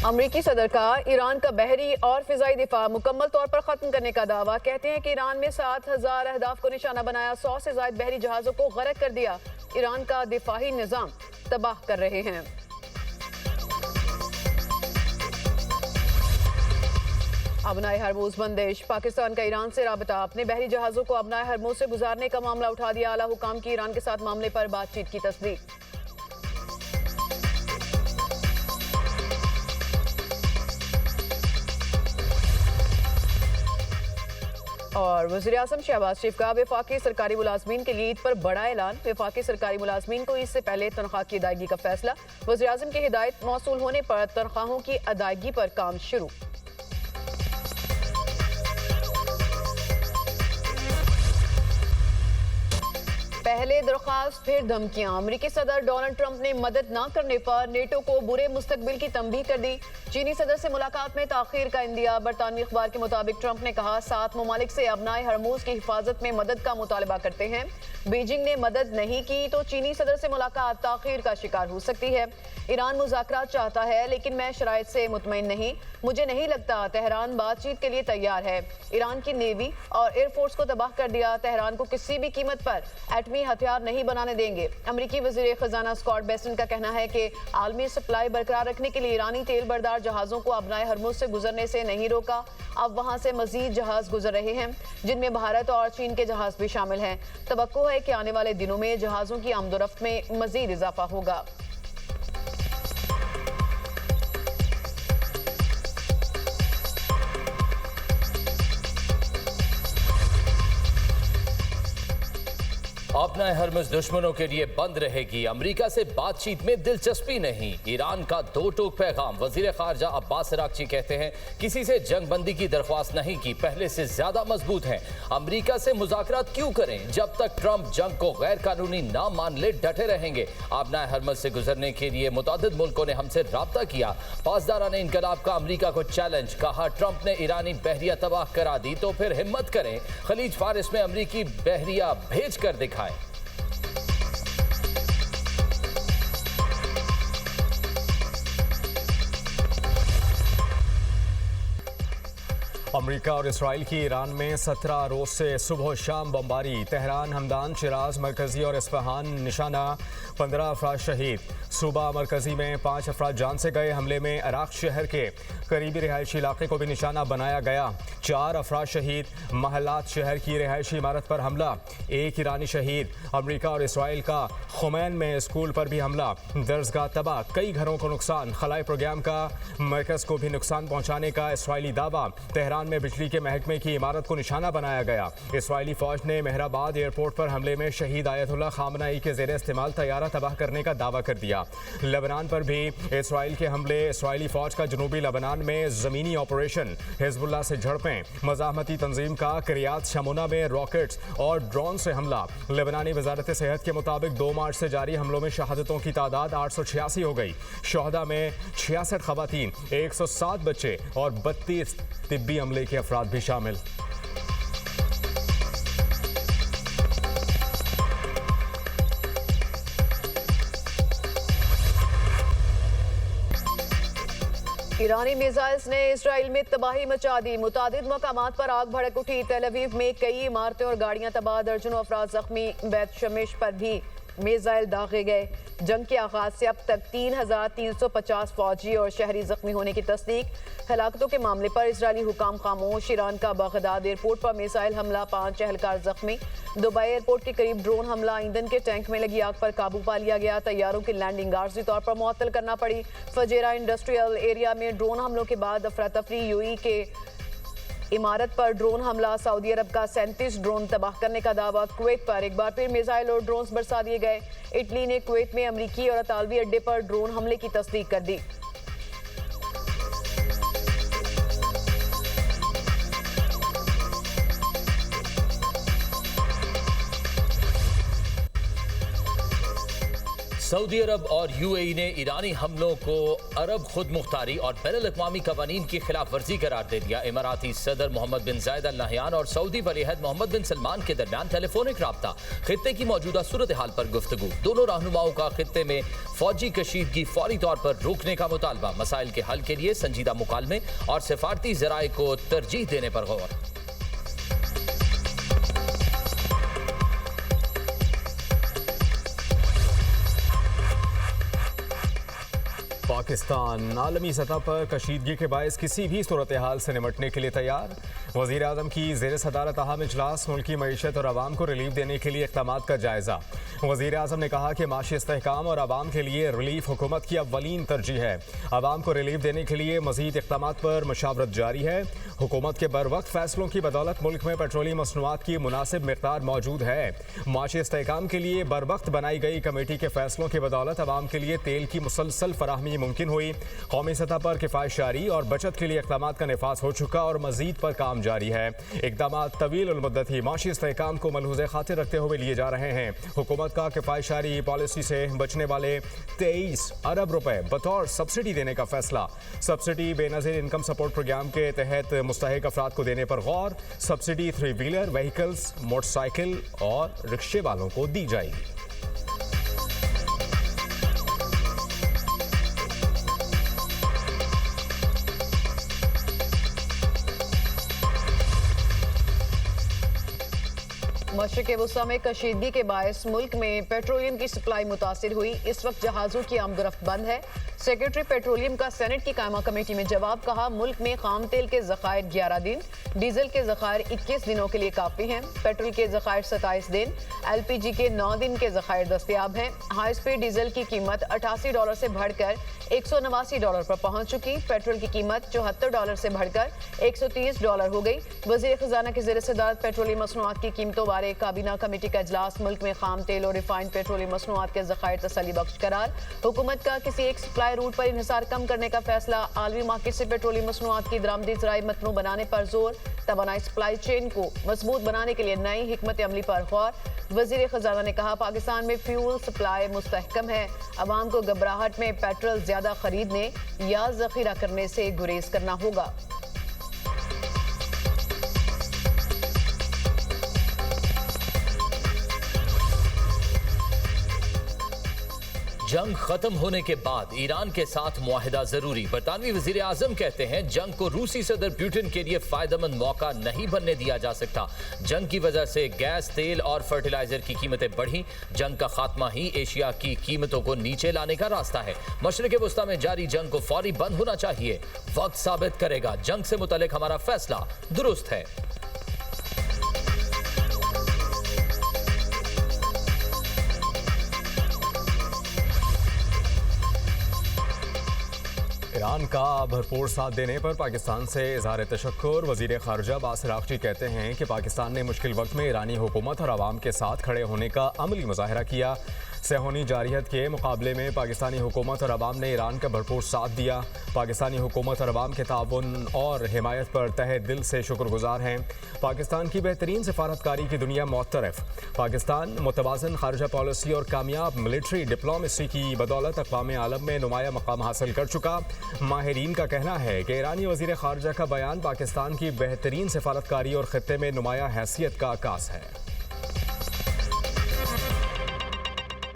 अमरीकी सदर का ईरान का बहरी और फिजाई दिफा मुकम्मल तौर पर खत्म करने का दावा। कहते हैं कि ईरान में 7,000 अहदाफ को निशाना बनाया, 100 से ज्यादा बहरी जहाजों को गर्क कर दिया। ईरान का दिफाही निजाम तबाह कर रहे हैं। अबनाए हरमूज बंदिश, पाकिस्तान का ईरान से राबता। अपने बहरी जहाजों को अबनाए हरमूज से गुजारने का मामला उठा दिया। आला हुकाम की ईरान के साथ मामले पर बातचीत की तस्दीक। और वज़ीर-ए-आज़म शहबाज शरीफ का वफाकी सरकारी मुलाजमीन के लिए ईद पर बड़ा ऐलान। वफाकी सरकारी मुलाजमीन को ईद से पहले तनख्वाह की अदायगी का फैसला। वज़ीर-ए-आज़म की हिदायत मौसूल होने पर तनख्वाहों की अदायगी पर काम शुरू। पहले दरख्वास्त फिर धमकियां। अमेरिकी सदर डोनाल्ड ट्रंप ने मदद न करने पर नेटो को बुरे मुस्तकबिल की तंबीह कर दी। चीनी सदर से मुलाकात में ताखीर का इंदिया। बरतानवी अखबार के मुताबिक ट्रंप ने कहा 7 ममालिक से अबनाए हरमूज की हिफाजत में मदद का मुतालबा करते हैं। बीजिंग ने मदद नहीं की तो चीनी सदर से मुलाकात ताखीर का शिकार हो सकती है। ईरान मुज़ाकरात चाहता है लेकिन मैं शराइत से मुतमईन नहीं। मुझे नहीं लगता तेहरान बातचीत के लिए तैयार है। ईरान की नेवी और एयरफोर्स को तबाह कर दिया। तेहरान को किसी भी कीमत पर एटमी हथियार नहीं बनाने देंगे। अमेरिकी वज़ीर खजाना स्कॉट बेसेंट का कहना है कि आलमी सप्लाई बरकरार रखने के लिए ईरानी तेल बरदार जहाजों को अबनाए हरमुज से गुजरने से नहीं रोका। अब वहां से मजीद जहाज गुजर रहे हैं जिनमें भारत और चीन के जहाज भी शामिल हैं। तवक्को है कि आने वाले दिनों में जहाजों की आमदोरफ्त में मजीद इजाफा होगा। अपना हरमुज दुश्मनों के लिए बंद रहेगी। अमेरिका से बातचीत में दिलचस्पी नहीं। ईरान का दो टूक पैगाम। वजीर खारजा अब्बास अरागची कहते हैं किसी से जंग बंदी की दरख्वास्त नहीं की, पहले से ज्यादा मजबूत हैं। अमेरिका से मुज़ाकरात क्यों करें? जब तक ट्रंप जंग को गैर कानूनी ना मान ले डटे रहेंगे। अपना हरमुज से गुजरने के लिए मुतादिद मुल्कों ने हमसे राब्ता किया। पासदारान इनकलाब का अमेरिका को चैलेंज। कहा ट्रंप ने ईरानी बहरिया तबाह करा दी तो फिर हिम्मत करें खलीज फारिस में अमेरिकी बहरिया भेज कर दिखाएं। अमेरिका और इसराइल की ईरान में 17 रोज से सुबह शाम बमबारी। तेहरान, हमदान, शिराज, मरकजी और इस्फहान निशाना। 15 अफराद शहीद। सूबा मरकजी में 5 अफराद जान से गए। हमले में इराक शहर के करीबी रिहायशी इलाके को भी निशाना बनाया गया। 4 अफराद शहीद। महलात शहर की रिहायशी इमारत पर हमला। 1 ईरानी शहीद। अमेरिका और इसराइल का खुमैन में स्कूल पर भी हमला। दर्जगाह तबाह, कई घरों को नुकसान। खलाई प्रोग्राम का मरकज को भी नुकसान पहुंचाने का इसराइली दावा। तेहरान में बिजली के महकमे की इमारत को निशाना बनाया गया। इसराइली फौज ने मेहराबाद एयरपोर्ट पर हमले में शहीद आयतुल्लाह खामनाई के ज़ेरे इस्तेमाल तैयारा तबाह करने का दावा कर दिया। लेबनान पर भी इसराइल के हमले। इसराइली फौज का जनूबी लेबनान में ज़मीनी ऑपरेशन। हिजबुल्लाह से झड़पें। मज़ाहमती तंजीम का किरियात शमोना में रॉकेट्स और ड्रोन से हमला। लेबनानी वजारत सेहत के मुताबिक 2 मार्च से जारी हमलों में शहादतों की तादाद 886 हो गई। शोहदा में 66 खवातीन, 107 बच्चे और 32 तिब्बी अमले के अफराद भी शामिल। ईरानी मिसाइल्स ने इसराइल में तबाही मचा दी। मुतादिद मकामात पर आग भड़क उठी। तेल अवीव में कई इमारतें और गाड़ियां तबाह। दर्जनों अफराद जख्मी। बैत शमिश पर भी मिसाइल दागे गए। जंग के आगाज से अब तक 3,350 फौजी और शहरी जख्मी होने की तस्दीक। हलाकतों के मामले पर इजरायली हुकाम खामोश। ईरान का बगदाद एयरपोर्ट पर मिसाइल हमला, 5 एहलकार जख्मी। दुबई एयरपोर्ट के करीब ड्रोन हमला, ईंधन के टैंक में लगी आग पर काबू पा लिया गया। तैयारों की लैंडिंग आर्जी तौर पर मुअत्तल करना पड़ी। फजेरा इंडस्ट्रियल एरिया में ड्रोन हमलों के बाद अफरा तफरी। यूएई के इमारत पर ड्रोन हमला। सऊदी अरब का 37 ड्रोन तबाह करने का दावा। कुवैत पर एक बार फिर मिसाइल और ड्रोन्स बरसा दिए गए। इटली ने कुवैत में अमरीकी और अतालवी अड्डे पर ड्रोन हमले की तस्दीक कर दी। सऊदी अरब और यूएई ने ईरानी हमलों को अरब खुद मुख्तारी और बैनुल-अक़वामी कवानीन की खिलाफ वर्जी करार दे दिया। इमाराती सदर मोहम्मद बिन जायद अल नहयान और सऊदी वलीअहद मोहम्मद बिन सलमान के दरमियान टेलीफोनिक राब्ता, खित्ते की मौजूदा सूरत हाल पर गुफ्तगू। दोनों रहनुमाओं का खित्ते में फौजी कशीदगी फौरी तौर पर रोकने का मुतालबा, मसाइल के हल के लिए संजीदा मुकालमे और सिफारती जराए को तरजीह देने पर गौर। पाकिस्तान आलमी सतह पर कशीदगी के बायस किसी भी सूरत हाल से निमटने के लिए तैयार। वज़ीर आज़म की ज़ेर सदारत अहम इजलास, मुल्की मईशत और आवाम को रिलीफ देने के लिए इक़दामात का जायज़ा। वज़ीर आज़म ने कहा कि माशी इस्तेहकाम और आवाम के लिए रिलीफ हुकूमत की अव्वलीन तरजीह है। आवाम को रिलीफ देने के लिए मज़ीद इक़दामात पर मशावरत जारी है। हुकूमत के बर वक्त फैसलों की बदौलत मुल्क में पेट्रोलियम मसनूआत की मुनासिब मिक़दार मौजूद है। माशी इस्तेहकाम के लिए बर वक्त बनाई गई कमेटी के फैसलों की बदौलत आवाम के लिए तेल की मुसलसल फराहमी मुमकिन हुई। कौमी सतह पर किफ़ायत जारी और बचत के लिए इक़दामात का निफाज हो चुका और मज़ीद पर काम जारी है। इक़दामात तवील उल मुद्दत ही माशी इस्तेहकाम को मलहूज़े खातिर रखते हुए लिए जा रहे हैं। हुकूमत का किफ़ायत जारी पॉलिसी से बचने वाले 23 अरब रुपए बतौर सब्सिडी देने का फैसला। Subsidy Benazir income support programme के तहत मुस्तहिक अफराद को देने पर गौर। सब्सिडी 3 व्हीलर व्हीकल्स, मोटरसाइकिल और रिक्शे वालों को दी जाएगी। मशरिक़ वुस्ता में कशीदगी के बायस मुल्क में पेट्रोलियम की सप्लाई मुतासिर हुई। इस वक्त जहाज़ों की आमदोरफ्त बंद है। सेक्रेटरी पेट्रोलियम का सेनेट की कायमा कमेटी में जवाब, कहा मुल्क में खाम तेल के ज़खायर 11 दिन, डीजल के ज़खायर 21 दिनों के लिए काफ़ी हैं। पेट्रोल के ज़खायर 27 दिन, LPG के 9 दिन के ज़खायर दस्तयाब हैं। हाई स्पीड डीजल की कीमत $88 से बढ़कर $189 पर पहुंच चुकी। पेट्रोल की कीमत $74 से बढ़कर $130 हो गई। वज़ीर ख़जाना की ज़ेर सदारत पेट्रोलियम मसनूआत की कीमतों बारे काबीना कमेटी का इजलास। मुल्क में खाम तेल और रिफाइंड पेट्रोलियम मसनूआत के ज़खायर तसल्ली बख्श करार। हुकूमत का किसी एक सप्लाई रूट पर इन्हिसार कम करने का फैसला। आलमी मार्केट से पेट्रोलियम मसनूआत की दरामदी ज़राए मतनू बनाने पर जोर। तवानाई सप्लाई चेन को मजबूत बनाने के लिए नई हिकमत अमली पर गौर। वज़ीर ख़जाना ने कहा पाकिस्तान में फ्यूल सप्लाई मुस्तहकम है। अवाम को घबराहट में पेट्रोल ज्यादा खरीदने या जखीरा करने से गुरेज करना होगा। जंग खत्म होने के बाद ईरान के साथ मुआहिदा जरूरी। बरतानवी वजीर आजम कहते हैं जंग को रूसी सदर पुतिन के लिए फायदेमंद मौका नहीं बनने दिया जा सकता। जंग की वजह से गैस, तेल और फर्टिलाइजर की कीमतें बढ़ी। जंग का खात्मा ही एशिया की कीमतों को नीचे लाने का रास्ता है। मशरिक़ वुस्ता में जारी जंग को फौरी बंद होना चाहिए। वक्त साबित करेगा जंग से मुतल्लिक हमारा फैसला दुरुस्त है। ईरान का भरपूर साथ देने पर पाकिस्तान से इज़हार तशक्कुर। वज़ीर ख़ारजा अब्बास अराग़ची कहते हैं कि पाकिस्तान ने मुश्किल वक्त में ईरानी हुकूमत और आवाम के साथ खड़े होने का अमली मुज़ाहिरा किया। सेहोनी जारियत के मुकाबले में पाकिस्तानी हुकूमत और आवाम ने ईरान का भरपूर साथ दिया। पाकिस्तानी हुकूमत और आवाम के ताउन और हिमायत पर तहे दिल से शुक्रगुजार हैं। पाकिस्तान की बेहतरीन सफारतकारी की दुनिया मुतरफ। पाकिस्तान मुतवाज़न ख़ारजा पॉलिसी और कामयाब मिलिट्री डिप्लोमेसी की बदौलत अक़वाम आलम में नुमाया मकाम हासिल कर चुका। माहिरीन का कहना है कि ईरानी वज़ीर ख़ारजा का बयान पाकिस्तान की बेहतरीन सफारतकारी और ख़ित्ते में नुमाया हैसियत का आकाश है।